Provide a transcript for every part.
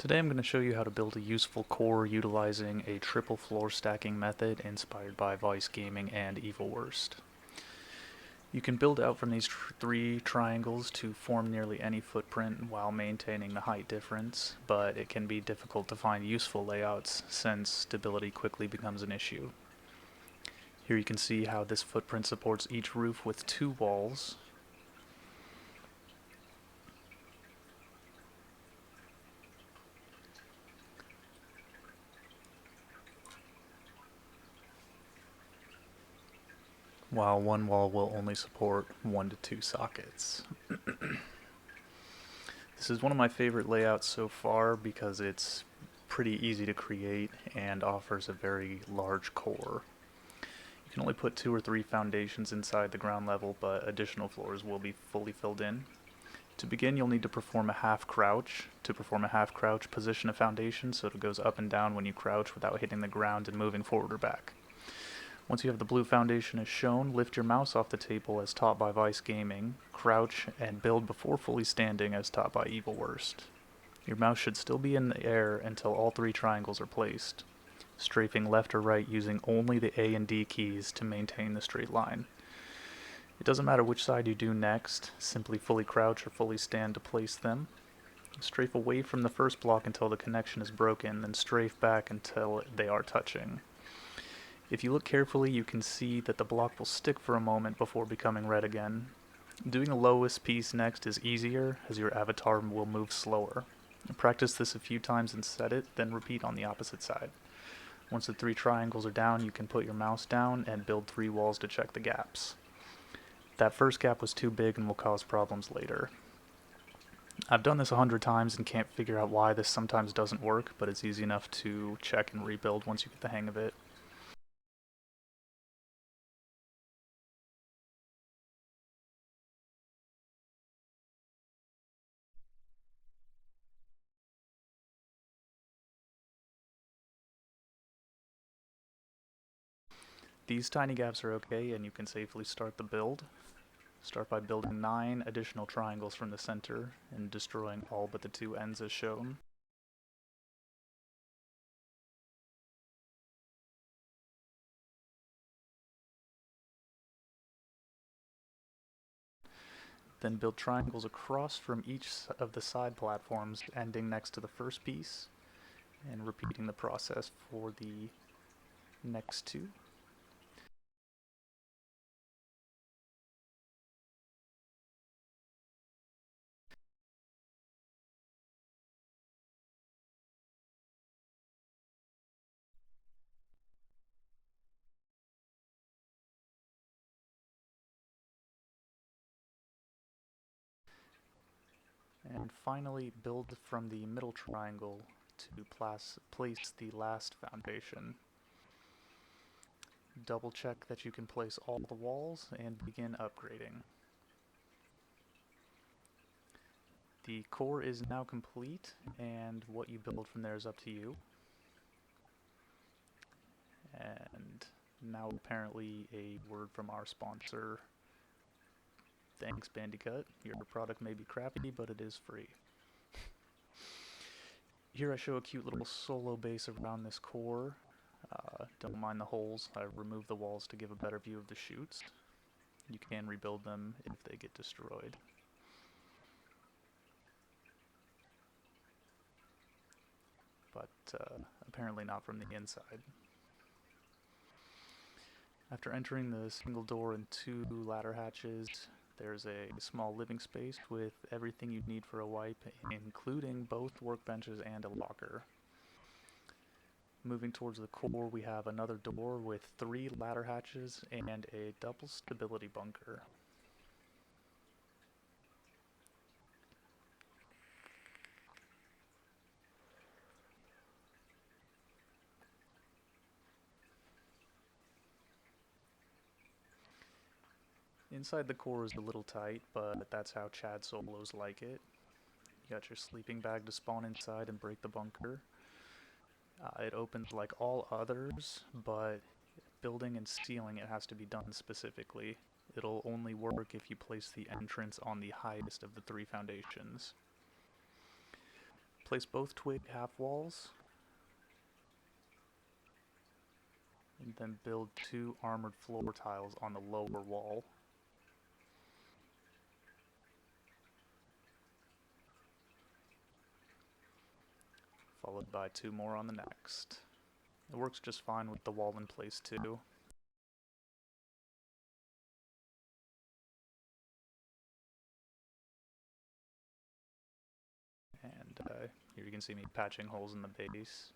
Today I'm going to show you how to build a useful core utilizing a triple floor stacking method inspired by Vice Gaming and Evil Wurst. You can build out from these three triangles to form nearly any footprint while maintaining the height difference, but it can be difficult to find useful layouts since stability quickly becomes an issue. Here you can see how this footprint supports each roof with two walls, while one wall will only support 1 to 2 sockets. This is one of my favorite layouts so far because it's pretty easy to create and offers a very large core. You can only put 2 or 3 foundations inside the ground level, but additional floors will be fully filled in. To begin, you'll need to perform a half crouch. To perform a half crouch, position a foundation so it goes up and down when you crouch without hitting the ground and moving forward or back. Once you have the blue foundation as shown, lift your mouse off the table as taught by Vice Gaming, crouch, and build before fully standing as taught by Evil Wurst. Your mouse should still be in the air until all 3 triangles are placed, strafing left or right using only the A and D keys to maintain the straight line. It doesn't matter which side you do next, simply fully crouch or fully stand to place them. Strafe away from the first block until the connection is broken, then strafe back until they are touching. If you look carefully, you can see that the block will stick for a moment before becoming red again. Doing the lowest piece next is easier, as your avatar will move slower. Practice this a few times and set it, then repeat on the opposite side. Once the 3 triangles are down, you can put your mouse down and build 3 walls to check the gaps. That first gap was too big and will cause problems later. I've done this 100 times and can't figure out why this sometimes doesn't work, but it's easy enough to check and rebuild once you get the hang of it. These tiny gaps are okay and you can safely start the build. Start by building 9 additional triangles from the center and destroying all but the 2 ends as shown. Then build triangles across from each of the side platforms ending next to the first piece, and repeating the process for the next 2. And finally, build from the middle triangle to place the last foundation. Double check that you can place all the walls and begin upgrading. The core is now complete, and what you build from there is up to you. And now apparently a word from our sponsor. Thanks, Bandicoot. Your product may be crappy, but it is free. Here I show a cute little solo base around this core. Don't mind the holes. I removed the walls to give a better view of the chutes. You can rebuild them if they get destroyed. But apparently not from the inside. After entering the single door and 2 ladder hatches, there's a small living space with everything you'd need for a wipe, including both workbenches and a locker. Moving towards the core, we have another door with 3 ladder hatches and a double stability bunker. Inside the core is a little tight, but that's how Chad solos like it. You got your sleeping bag to spawn inside and break the bunker. It opens like all others, but building and sealing it has to be done specifically. It'll only work if you place the entrance on the highest of the 3 foundations. Place both twig half walls, and then build 2 armored floor tiles on the lower wall. Followed by 2 more on the next. It works just fine with the wall in place too. And here you can see me patching holes in the base.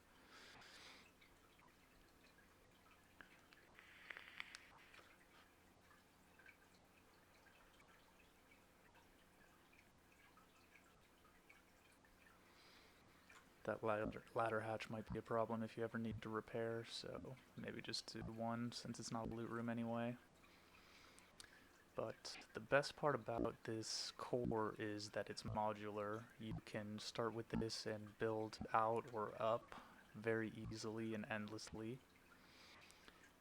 That ladder hatch might be a problem if you ever need to repair, so maybe just do 1 since it's not a loot room anyway. But the best part about this core is that it's modular. You can start with this and build out or up very easily and endlessly.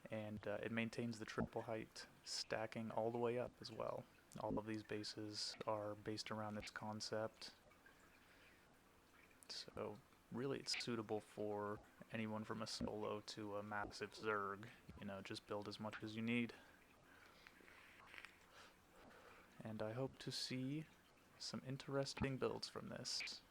And it maintains the triple height stacking all the way up as well. All of these bases are based around this concept. So really it's suitable for anyone from a solo to a massive Zerg. You know, just build as much as you need. And I hope to see some interesting builds from this.